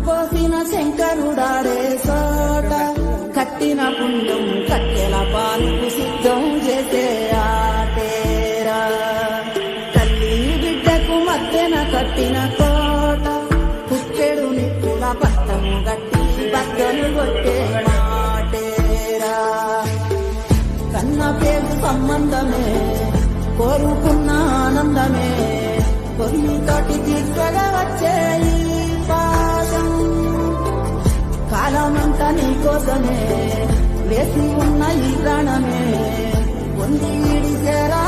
పోసిన శంకరుడాడే సోట కట్టిన పుణ్యం కట్టెల పాలకు సిద్ధం చేసే ఆటేరా తల్లి బిడ్డకు మధ్యన కట్టిన కోట కుక్కెడు నిప్పుల పట్టము గట్టి బద్దలు కొట్టే మాటేరా కన్న పేరు సంబంధమే కోరుకున్న ఆనందమే కొన్నితోటి తీర్చగా వచ్చే ఈ పాదం కాలమంతా నీ కోసమే వేసి ఉన్న ఈ ప్రాణమే పొంది చేరా